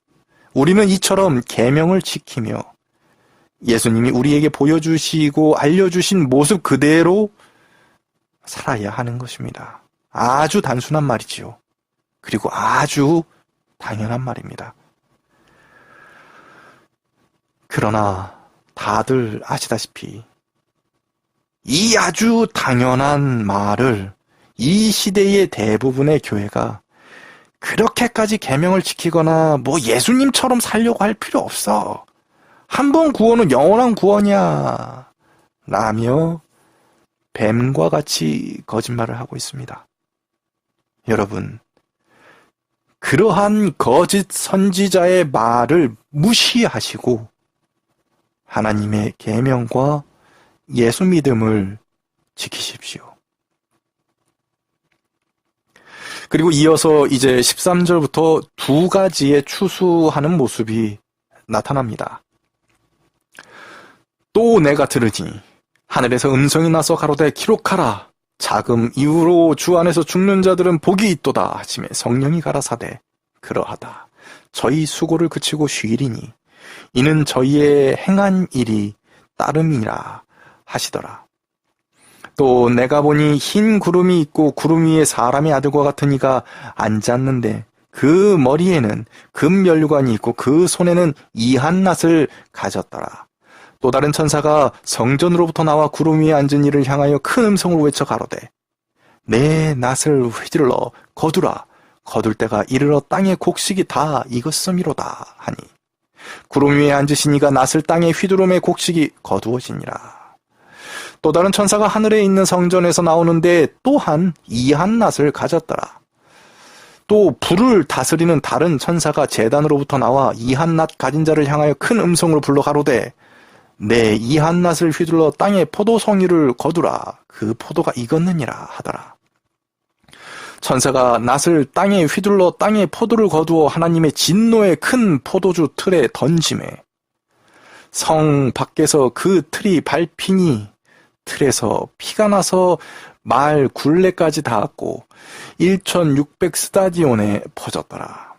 우리는 이처럼 계명을 지키며 예수님이 우리에게 보여주시고 알려주신 모습 그대로 살아야 하는 것입니다. 아주 단순한 말이지요. 그리고 아주 당연한 말입니다. 그러나 다들 아시다시피 이 아주 당연한 말을 이 시대의 대부분의 교회가 그렇게까지 계명을 지키거나 뭐 예수님처럼 살려고 할 필요 없어. 한 번 구원은 영원한 구원이야. 라며 뱀과 같이 거짓말을 하고 있습니다. 여러분, 그러한 거짓 선지자의 말을 무시하시고 하나님의 계명과 예수 믿음을 지키십시오. 그리고 이어서 이제 13절부터 두 가지의 추수하는 모습이 나타납니다. 또 내가 들으니 하늘에서 음성이 나서 가로되 기록하라. 자금 이후로 주 안에서 죽는 자들은 복이 있도다 하시매 성령이 가라사대 그러하다. 저희 수고를 그치고 쉬리니 이는 저희의 행한 일이 따름이라 하시더라. 또 내가 보니 흰 구름이 있고 구름 위에 사람의 아들과 같은 이가 앉았는데 그 머리에는 금면류관이 있고 그 손에는 이한 낫을 가졌더라. 또 다른 천사가 성전으로부터 나와 구름 위에 앉은 이를 향하여 큰 음성으로 외쳐 가로되 내 낫을 휘둘러 거두라. 거둘 때가 이르러 땅의 곡식이 다 익었음이로다 하니 구름 위에 앉으신 이가 낫을 땅에 휘두름에 곡식이 거두어지니라. 또 다른 천사가 하늘에 있는 성전에서 나오는데 또한 이한 낫을 가졌더라. 또 불을 다스리는 다른 천사가 제단으로부터 나와 이한 낫 가진 자를 향하여 큰 음성으로 불러 가로되 내 이한 낫을 휘둘러 땅에 포도송이를 거두라. 그 포도가 익었느니라 하더라. 천사가 낫을 땅에 휘둘러 땅에 포도를 거두어 하나님의 진노의 큰 포도주 틀에 던지매 성 밖에서 그 틀이 밟히니 틀에서 피가 나서 말 굴레까지 닿았고 1600 스타디온에 퍼졌더라.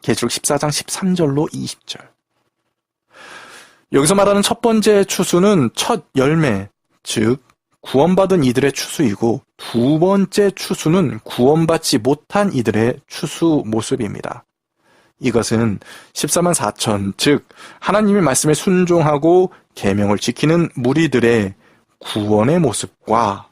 계시록 14장 13절로 20절. 여기서 말하는 첫 번째 추수는 첫 열매, 즉 구원받은 이들의 추수이고 두 번째 추수는 구원받지 못한 이들의 추수 모습입니다. 이것은 14만 4천, 즉 하나님의 말씀에 순종하고 계명을 지키는 무리들의 구원의 모습과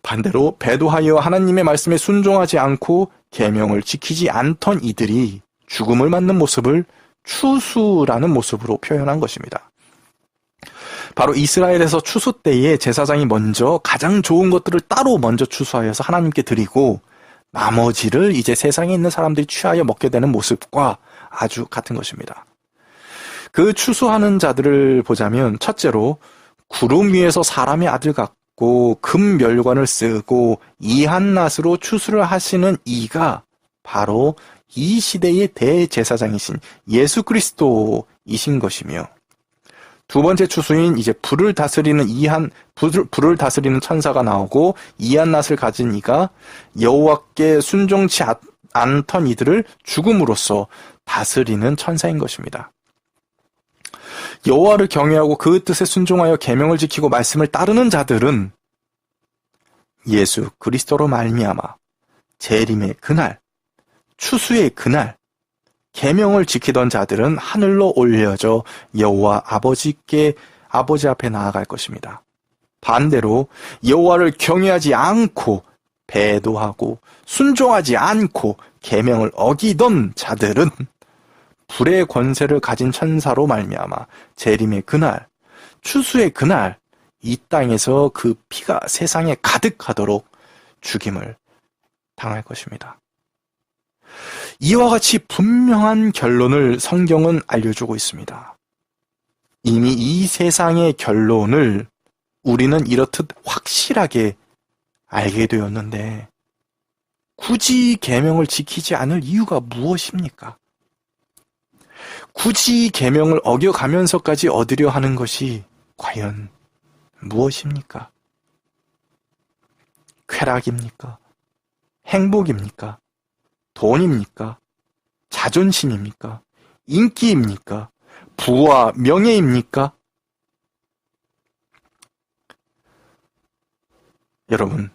반대로 배도하여 하나님의 말씀에 순종하지 않고 계명을 지키지 않던 이들이 죽음을 맞는 모습을 추수라는 모습으로 표현한 것입니다. 바로 이스라엘에서 추수 때에 제사장이 먼저 가장 좋은 것들을 따로 먼저 추수하여서 하나님께 드리고 나머지를 이제 세상에 있는 사람들이 취하여 먹게 되는 모습과 아주 같은 것입니다. 그 추수하는 자들을 보자면 첫째로 구름 위에서 사람의 아들 같고 금멸관을 쓰고 이한낫으로 추수를 하시는 이가 바로 이 시대의 대제사장이신 예수 그리스도이신 것이며, 두 번째 추수인 이제 불을 다스리는 불을 다스리는 천사가 나오고 이한낫을 가진 이가 여호와께 순종치 않던 이들을 죽음으로써 다스리는 천사인 것입니다. 여호와를 경외하고 그 뜻에 순종하여 계명을 지키고 말씀을 따르는 자들은 예수 그리스도로 말미암아 재림의 그날, 추수의 그날, 계명을 지키던 자들은 하늘로 올려져 여호와 아버지 앞에 나아갈 것입니다. 반대로 여호와를 경외하지 않고 배도하고 순종하지 않고 계명을 어기던 자들은 불의 권세를 가진 천사로 말미암아 재림의 그날, 추수의 그날, 이 땅에서 그 피가 세상에 가득하도록 죽임을 당할 것입니다. 이와 같이 분명한 결론을 성경은 알려주고 있습니다. 이미 이 세상의 결론을 우리는 이렇듯 확실하게 알게 되었는데 굳이 계명을 지키지 않을 이유가 무엇입니까? 굳이 계명을 어겨가면서까지 얻으려 하는 것이 과연 무엇입니까? 쾌락입니까? 행복입니까? 돈입니까? 자존심입니까? 인기입니까? 부와 명예입니까? 여러분,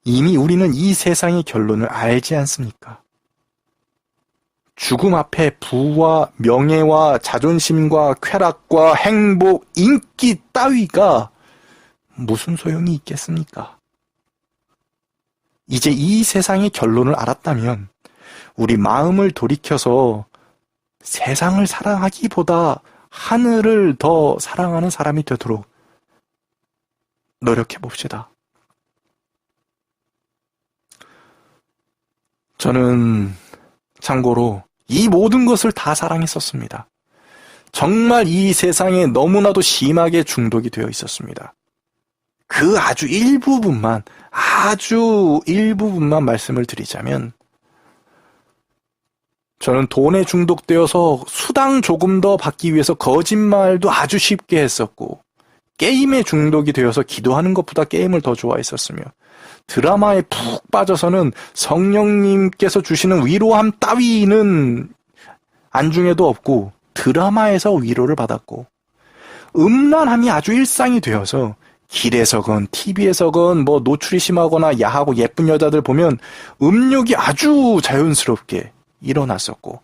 이미 우리는 이 세상의 결론을 알지 않습니까? 죽음 앞에 부와 명예와 자존심과 쾌락과 행복, 인기 따위가 무슨 소용이 있겠습니까? 이제 이 세상의 결론을 알았다면 우리 마음을 돌이켜서 세상을 사랑하기보다 하늘을 더 사랑하는 사람이 되도록 노력해 봅시다. 저는 참고로 이 모든 것을 다 사랑했었습니다. 정말 이 세상에 너무나도 심하게 중독이 되어 있었습니다. 그 아주 일부분만 말씀을 드리자면, 저는 돈에 중독되어서 수당 조금 더 받기 위해서 거짓말도 아주 쉽게 했었고, 게임에 중독이 되어서 기도하는 것보다 게임을 더 좋아했었으며, 드라마에 푹 빠져서는 성령님께서 주시는 위로함 따위는 안중에도 없고 드라마에서 위로를 받았고, 음란함이 아주 일상이 되어서 길에서건 TV에서건 노출이 심하거나 야하고 예쁜 여자들 보면 음욕이 아주 자연스럽게 일어났었고,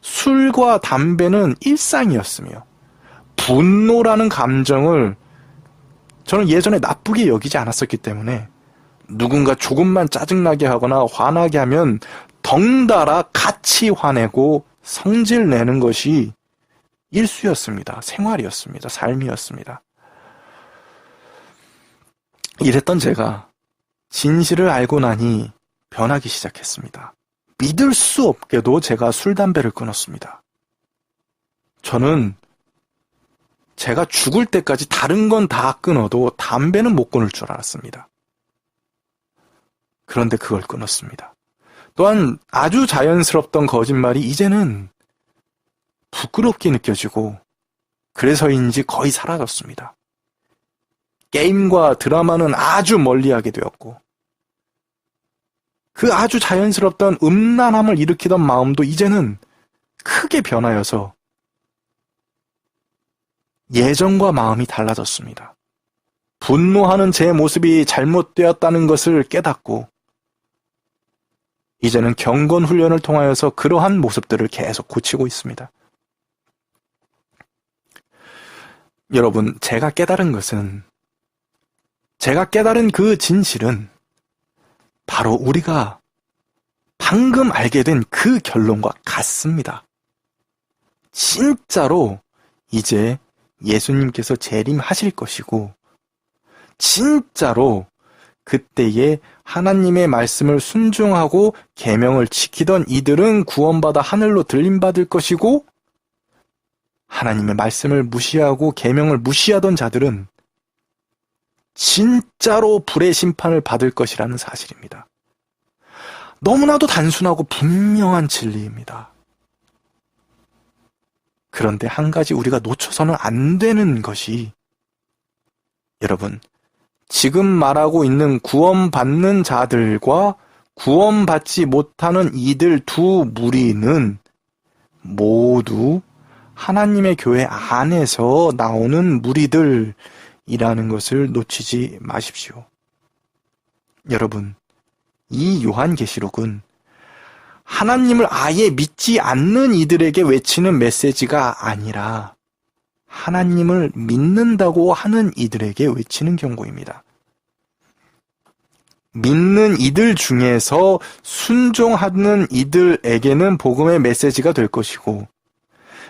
술과 담배는 일상이었으며, 분노라는 감정을 저는 예전에 나쁘게 여기지 않았었기 때문에 누군가 조금만 짜증나게 하거나 화나게 하면 덩달아 같이 화내고 성질 내는 것이 일수였습니다. 생활이었습니다. 삶이었습니다. 이랬던 제가 진실을 알고 나니 변하기 시작했습니다. 믿을 수 없게도 제가 술, 담배를 끊었습니다. 저는 제가 죽을 때까지 다른 건 다 끊어도 담배는 못 끊을 줄 알았습니다. 그런데 그걸 끊었습니다. 또한 아주 자연스럽던 거짓말이 이제는 부끄럽게 느껴지고, 그래서인지 거의 사라졌습니다. 게임과 드라마는 아주 멀리하게 되었고, 그 아주 자연스럽던 음란함을 일으키던 마음도 이제는 크게 변하여서 예전과 마음이 달라졌습니다. 분노하는 제 모습이 잘못되었다는 것을 깨닫고, 이제는 경건 훈련을 통하여서 그러한 모습들을 계속 고치고 있습니다. 여러분, 제가 깨달은 그 진실은 바로 우리가 방금 알게 된 그 결론과 같습니다. 진짜로 이제 예수님께서 재림하실 것이고, 진짜로 그때에 하나님의 말씀을 순종하고 계명을 지키던 이들은 구원받아 하늘로 들림받을 것이고, 하나님의 말씀을 무시하고 계명을 무시하던 자들은 진짜로 불의 심판을 받을 것이라는 사실입니다. 너무나도 단순하고 분명한 진리입니다. 그런데 한 가지 우리가 놓쳐서는 안 되는 것이, 여러분, 지금 말하고 있는 구원받는 자들과 구원받지 못하는 이들 두 무리는 모두 하나님의 교회 안에서 나오는 무리들이라는 것을 놓치지 마십시오. 여러분, 이 요한계시록은 하나님을 아예 믿지 않는 이들에게 외치는 메시지가 아니라 하나님을 믿는다고 하는 이들에게 외치는 경고입니다. 믿는 이들 중에서 순종하는 이들에게는 복음의 메시지가 될 것이고,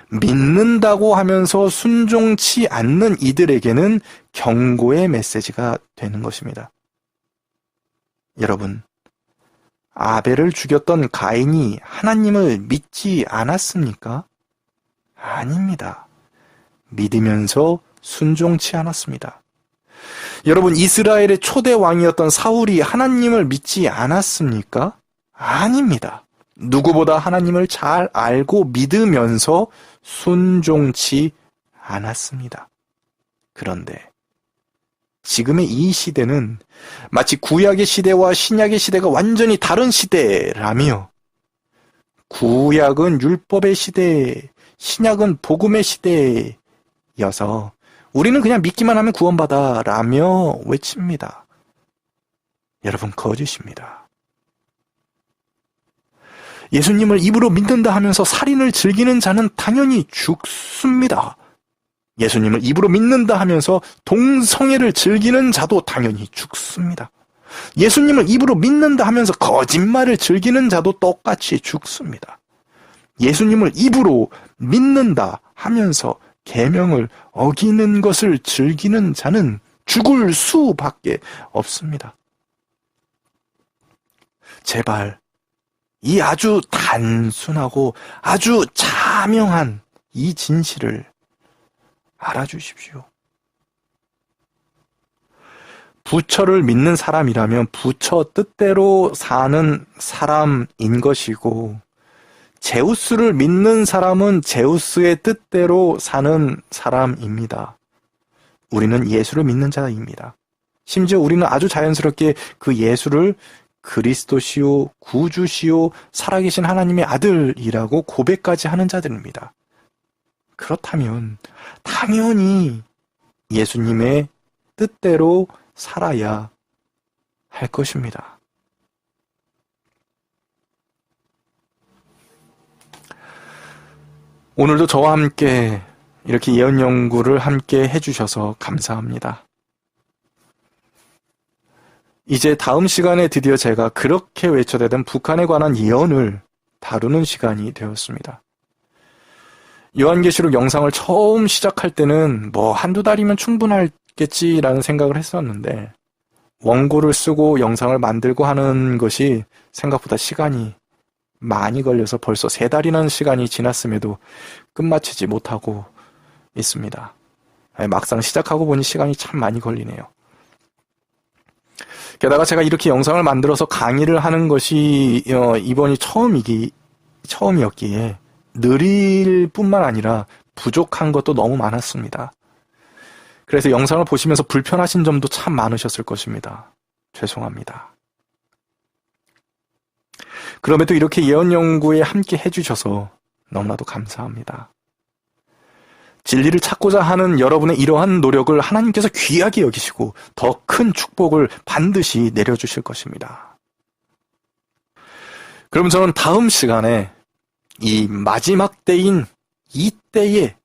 믿는다고 하면서 순종치 않는 이들에게는 경고의 메시지가 되는 것입니다. 여러분, 아벨을 죽였던 가인이 하나님을 믿지 않았습니까? 아닙니다. 믿으면서 순종치 않았습니다. 여러분, 이스라엘의 초대 왕이었던 사울이 하나님을 믿지 않았습니까? 아닙니다. 누구보다 하나님을 잘 알고 믿으면서 순종치 않았습니다. 그런데 지금의 이 시대는 마치 구약의 시대와 신약의 시대가 완전히 다른 시대라며, 구약은 율법의 시대, 신약은 복음의 시대여서 우리는 그냥 믿기만 하면 구원받아 라며 외칩니다. 여러분, 거짓입니다. 예수님을 입으로 믿는다 하면서 살인을 즐기는 자는 당연히 죽습니다. 예수님을 입으로 믿는다 하면서 동성애를 즐기는 자도 당연히 죽습니다. 예수님을 입으로 믿는다 하면서 거짓말을 즐기는 자도 똑같이 죽습니다. 예수님을 입으로 믿는다 하면서 계명을 어기는 것을 즐기는 자는 죽을 수밖에 없습니다. 제발 이 아주 단순하고 아주 자명한 이 진실을 알아주십시오. 부처를 믿는 사람이라면 부처 뜻대로 사는 사람인 것이고, 제우스를 믿는 사람은 제우스의 뜻대로 사는 사람입니다. 우리는 예수를 믿는 자입니다. 심지어 우리는 아주 자연스럽게 그 예수를 그리스도시요, 구주시요, 살아계신 하나님의 아들이라고 고백까지 하는 자들입니다. 그렇다면 당연히 예수님의 뜻대로 살아야 할 것입니다. 오늘도 저와 함께 이렇게 예언 연구를 함께 해주셔서 감사합니다. 이제 다음 시간에 드디어 제가 그렇게 외쳐대던 북한에 관한 예언을 다루는 시간이 되었습니다. 요한계시록 영상을 처음 시작할 때는 한두 달이면 충분하겠지라는 생각을 했었는데, 원고를 쓰고 영상을 만들고 하는 것이 생각보다 시간이 많이 걸려서 벌써 3달이라는 시간이 지났음에도 끝마치지 못하고 있습니다. 막상 시작하고 보니 시간이 참 많이 걸리네요. 게다가 제가 이렇게 영상을 만들어서 강의를 하는 것이 이번이 처음이었기에 느릴 뿐만 아니라 부족한 것도 너무 많았습니다. 그래서 영상을 보시면서 불편하신 점도 참 많으셨을 것입니다. 죄송합니다. 그럼에도 이렇게 예언 연구에 함께 해주셔서 너무나도 감사합니다. 진리를 찾고자 하는 여러분의 이러한 노력을 하나님께서 귀하게 여기시고 더 큰 축복을 반드시 내려주실 것입니다. 그럼 저는 다음 시간에 이 마지막 때인 이 때에,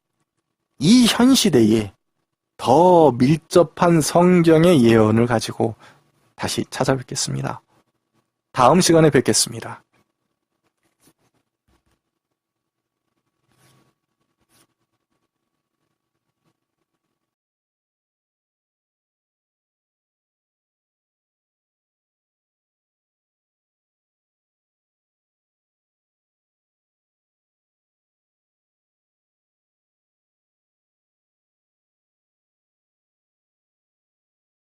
이 현 시대에 더 밀접한 성경의 예언을 가지고 다시 찾아뵙겠습니다. 다음 시간에 뵙겠습니다.